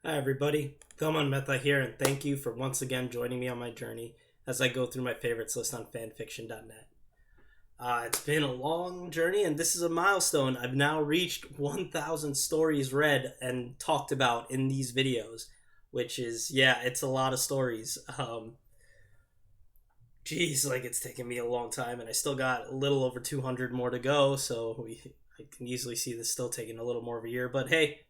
Hi, everybody. Dhaman Mehta here, and thank you for once again joining me on my journey as I go through my favorites list on fanfiction.net. It's been a long journey, and this is a milestone. I've now reached 1,000 stories read and talked about in these videos, which is, yeah, it's a lot of stories. Geez, like it's taken me a long time, and I still got a little over 200 more to go, so I can easily see this still taking a little more of a year, but hey,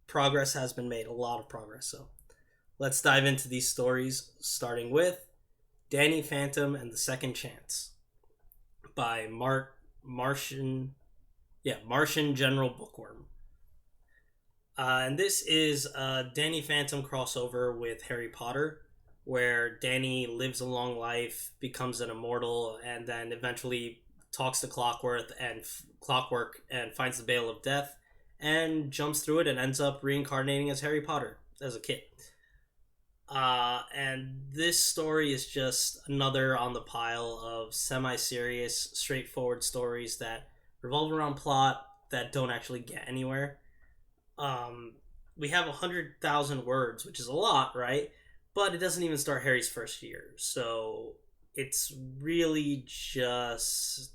progress has been made, a lot of progress. So let's dive into these stories, starting with Danny Phantom and the Second Chance by Martian-General-Bookworm. And this is a Danny Phantom crossover with Harry Potter, where Danny lives a long life, becomes an immortal, and then eventually talks to Clockwork and finds the Veil of Death and jumps through it and ends up reincarnating as Harry Potter as a kid. And this story is just another on the pile of semi-serious, straightforward stories that revolve around plot that don't actually get anywhere. We have 100,000 words, which is a lot, right? But it doesn't even start Harry's first year, so it's really just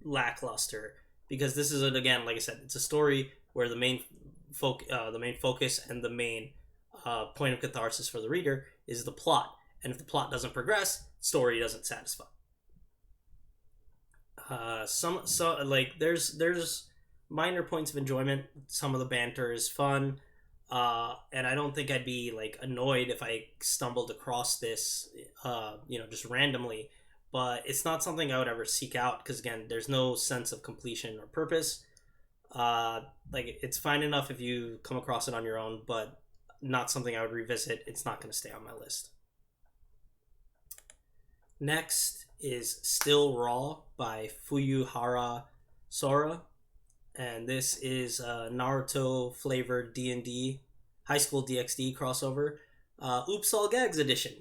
lackluster because this is again, like I said, it's a story where the main focus and the main point of catharsis for the reader is the plot, and if the plot doesn't progress, story doesn't satisfy. There's minor points of enjoyment. Some of the banter is fun, and I don't think I'd be like annoyed if I stumbled across this, just randomly. But it's not something I would ever seek out because again, there's no sense of completion or purpose. It's fine enough if you come across it on your own, but not something I would revisit. It's not going to stay on my list. Next is Still Raw by Fuyuhara Sora, and this is a Naruto flavored D&D high school DxD crossover. Oops All Gags edition.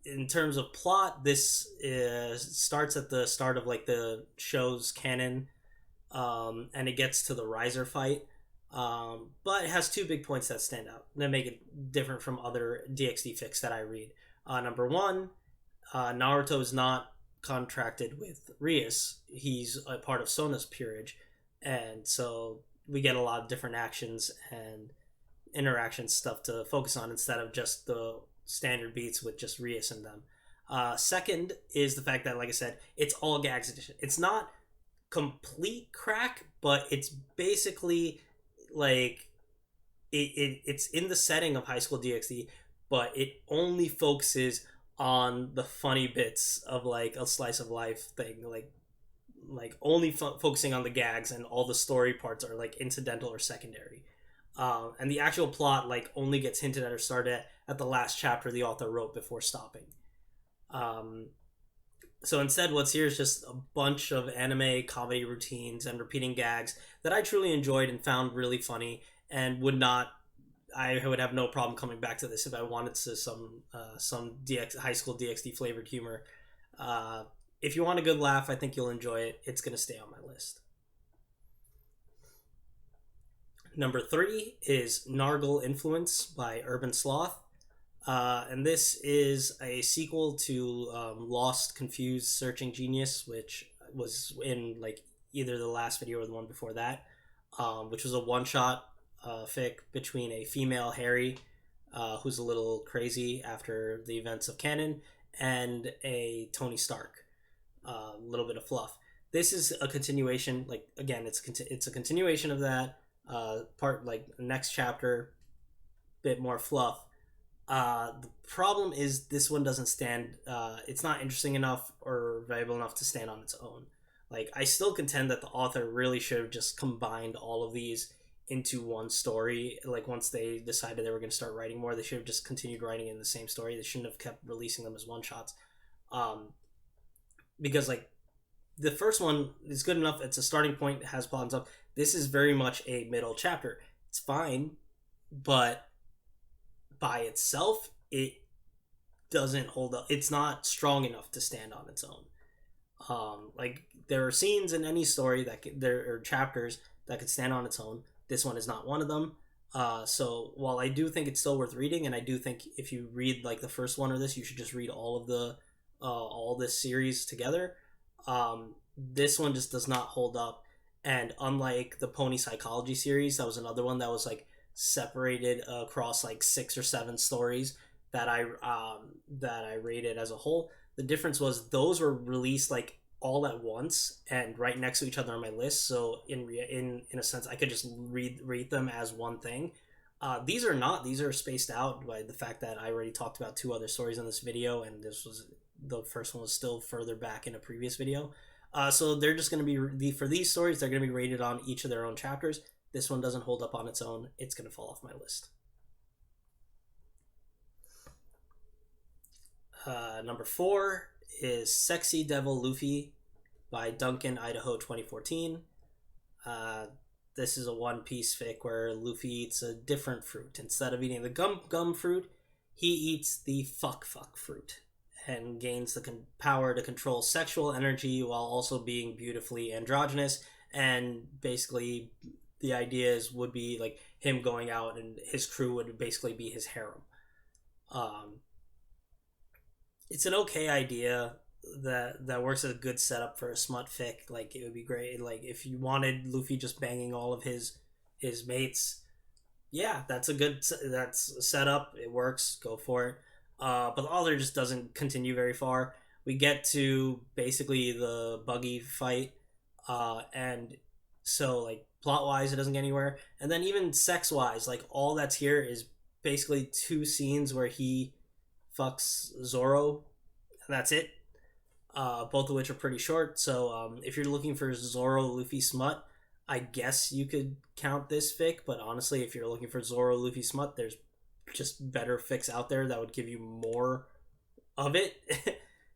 In terms of plot, this starts at the start of like the show's canon, and it gets to the Riser fight. But it has two big points that stand out that make it different from other DxD fics that I read. Number one, Naruto is not contracted with Rias. He's a part of Sona's peerage, and so we get a lot of different actions and interaction stuff to focus on instead of just the standard beats with just Rias in them. Second is the fact that, like I said, it's all gags edition. It's not complete crack, but it's basically like it's in the setting of high school DxD, but it only focuses on the funny bits of like a slice of life thing, like only focusing on the gags, and all the story parts are like incidental or secondary. And the actual plot like only gets hinted at or started at the last chapter the author wrote before stopping. So instead, what's here is just a bunch of anime comedy routines and repeating gags that I truly enjoyed and found really funny, and I would have no problem coming back to this if I wanted to some high school DxD flavored humor. If you want a good laugh, I think you'll enjoy it. It's gonna stay on my list. Number 3 is Nargle Influence by UrbanSloth. And this is a sequel to Lost, Confused, Searching Genius, which was in like either the last video or the one before that, which was a one-shot fic between a female Harry, who's a little crazy after the events of canon, and a Tony Stark. A little bit of fluff. This is a continuation. Like again, it's a continuation of that part. Like next chapter, bit more fluff. The problem is this one doesn't stand. It's not interesting enough or valuable enough to stand on its own. Like I still contend that the author really should have just combined all of these into one story. Like once they decided they were going to start writing more, they should have just continued writing in the same story. They shouldn't have kept releasing them as one shots. Because like the first one is good enough. It's a starting point. It has plot and stuff. This is very much a middle chapter. It's fine, but by itself, it doesn't hold up. It's not strong enough to stand on its own. Like there are scenes in any story there are chapters that could stand on its own, This one is not one of them. So while I do think it's still worth reading, and I do think if you read like the first one of this, you should just read all this series together. This one just does not hold up, and unlike the Pony Psychology series, that was another one that was like separated across like 6 or 7 stories that I rated as a whole. The difference was those were released like all at once and right next to each other on my list. So in a sense, I could just read them as one thing. These are not. These are spaced out by the fact that I already talked about 2 other stories in this video, and the first one was still further back in a previous video. So they're just going to be for these stories. They're going to be rated on each of their own chapters. This one doesn't hold up on its own. It's going to fall off my list. Number 4 is Sexy Devil Luffy by Duncan Idaho 2014. This is a One Piece fic where Luffy eats a different fruit. Instead of eating the gum fruit, he eats the fuck fruit and gains the power to control sexual energy while also being beautifully androgynous. And basically, the ideas would be like him going out and his crew would basically be his harem. It's an okay idea that works as a good setup for a smut fic. Like, it would be great. Like, if you wanted Luffy just banging all of his mates, yeah, that's a setup. It works. Go for it. But the author just doesn't continue very far. We get to basically the buggy fight, and so like plot wise, it doesn't get anywhere. And then even sex wise, like all that's here is basically 2 scenes where he fucks Zoro, and that's it. Both of which are pretty short. So if you're looking for Zoro Luffy smut, I guess you could count this fic. But honestly, if you're looking for Zoro Luffy smut, there's just better fics out there that would give you more of it,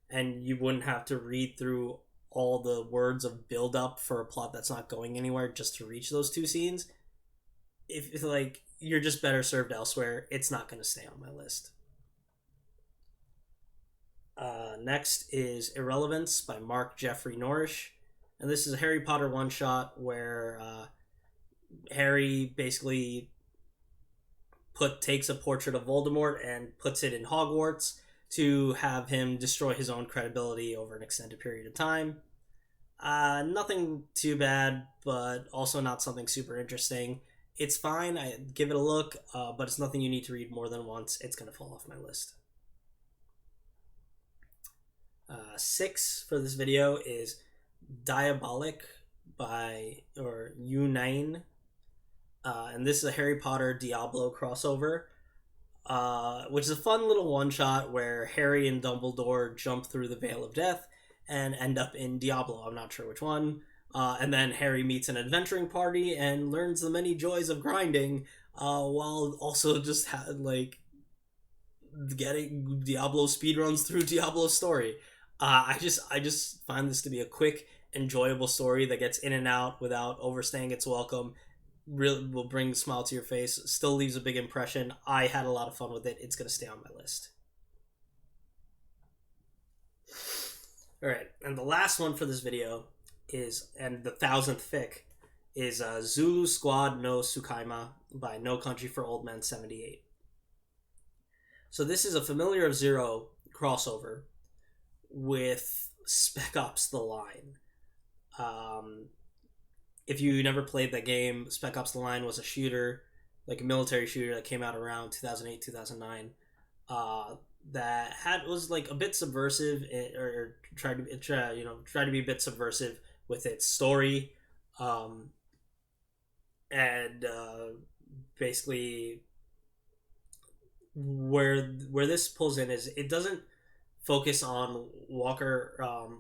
and you wouldn't have to read through all the words of build up for a plot that's not going anywhere just to reach those 2 scenes. If like you're just better served elsewhere, it's not going to stay on my list. Next is Irrelevance by Mark Jeffrey Norrish, and this is a Harry Potter one-shot where Harry basically takes a portrait of Voldemort and puts it in Hogwarts to have him destroy his own credibility over an extended period of time. Nothing too bad, but also not something super interesting. It's fine, I give it a look, but it's nothing you need to read more than once. It's going to fall off my list. 6 for this video is Diabolic by Unine, and this is a Harry Potter Diablo crossover, which is a fun little one-shot where Harry and Dumbledore jump through the Veil of Death and end up in Diablo. I'm not sure which one. And then Harry meets an adventuring party and learns the many joys of grinding, while also just getting Diablo speedruns through Diablo's story. I just find this to be a quick, enjoyable story that gets in and out without overstaying its welcome. Really will bring a smile to your face. Still leaves a big impression. I had a lot of fun with it. It's going to stay on my list. Alright, and the last one for this video is, and the 1000th fic, is Zulu Squad no Tsukaima by No Country for Old Men 78. So this is a Familiar of Zero crossover with Spec Ops The Line. If you never played that game, Spec Ops The Line was a shooter, like a military shooter that came out around 2008, 2009, that was like a bit subversive, or tried to be a bit subversive with its story, and basically where this pulls in is it doesn't focus on Walker,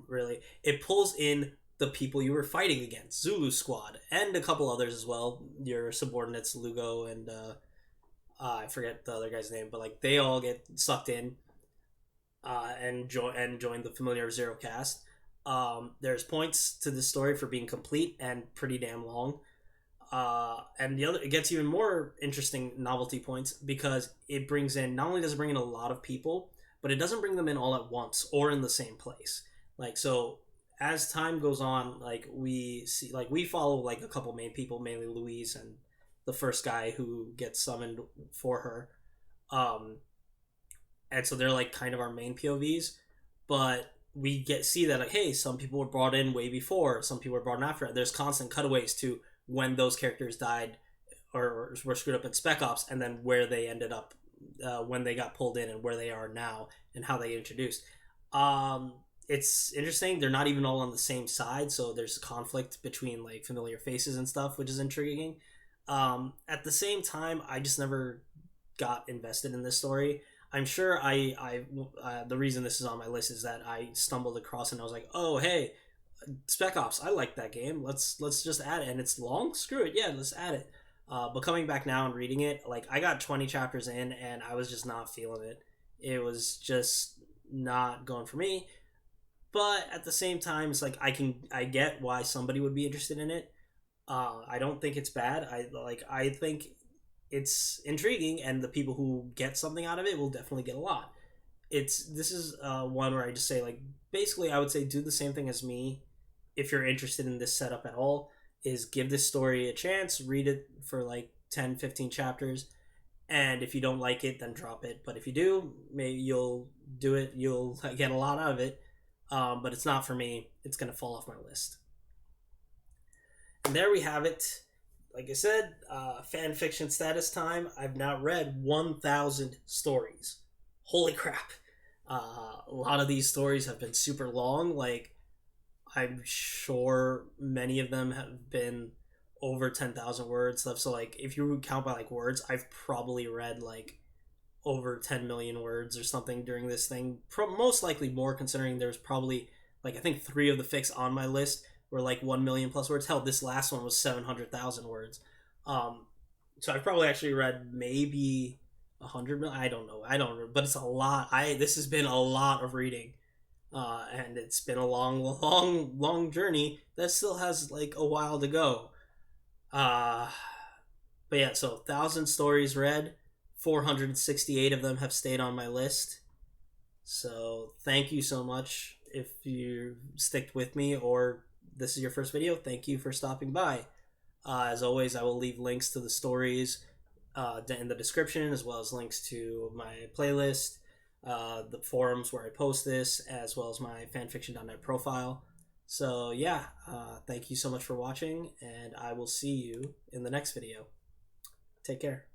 really. It pulls in the people you were fighting against, Zulu Squad, and a couple others as well, your subordinates Lugo and I forget the other guy's name, but like they all get sucked in and join the Familiar of Zero cast. There's points to this story for being complete and pretty damn long, and it gets even more interesting novelty points because it brings in, not only does it bring in a lot of people, but it doesn't bring them in all at once or in the same place. Like, so as time goes on, like we follow like a couple main people, mainly Louise the first guy who gets summoned for her. Um, and so they're like kind of our main POVs, but we see that, like, hey, some people were brought in way before, some people were brought in after. There's constant cutaways to when those characters died or were screwed up in Spec Ops, and then where they ended up when they got pulled in, and where they are now, and how they introduced. It's interesting. They're not even all on the same side, so there's conflict between like familiar faces and stuff, which is intriguing. At the same time, I just never got invested in this story. I'm sure the reason this is on my list is that I stumbled across and I was like, oh hey, Spec Ops, I like that game. Let's just add it. And it's long. Screw it. Yeah, let's add it. But coming back now and reading it, like I got 20 chapters in and I was just not feeling it. It was just not going for me. But at the same time, it's like I get why somebody would be interested in it. I don't think it's bad. I think it's intriguing, and the people who get something out of it will definitely get a lot. This is one where I just say, like, basically I would say do the same thing as me if you're interested in this setup at all. Is give this story a chance, read it for like 10-15 chapters, and if you don't like it, then drop it. But if you do, maybe you'll get a lot out of it. But it's not for me. It's gonna fall off my list. And there we have it. Like I said, fan fiction status time. I've now read 1,000 stories. Holy crap. A lot of these stories have been super long. Like, I'm sure many of them have been over 10,000 words stuff. So, like, if you count by, like, words, I've probably read, like, over 10 million words or something during this thing. Most likely more, considering there's probably, like, I think 3 of the fics on my list were like 1 million plus words. Hell, this last one was 700,000 words. So I've probably actually read maybe 100 million. I don't know, but it's a lot. This has been a lot of reading, and it's been a long journey that still has like a while to go. But yeah, so 1,000 stories read. 468 of them have stayed on my list. So thank you so much if you sticked with me, or this is your first video. Thank you for stopping by. As always, I will leave links to the stories in the description, as well as links to my playlist, the forums where I post this, as well as my fanfiction.net profile. So yeah, thank you so much for watching, and I will see you in the next video. Take care.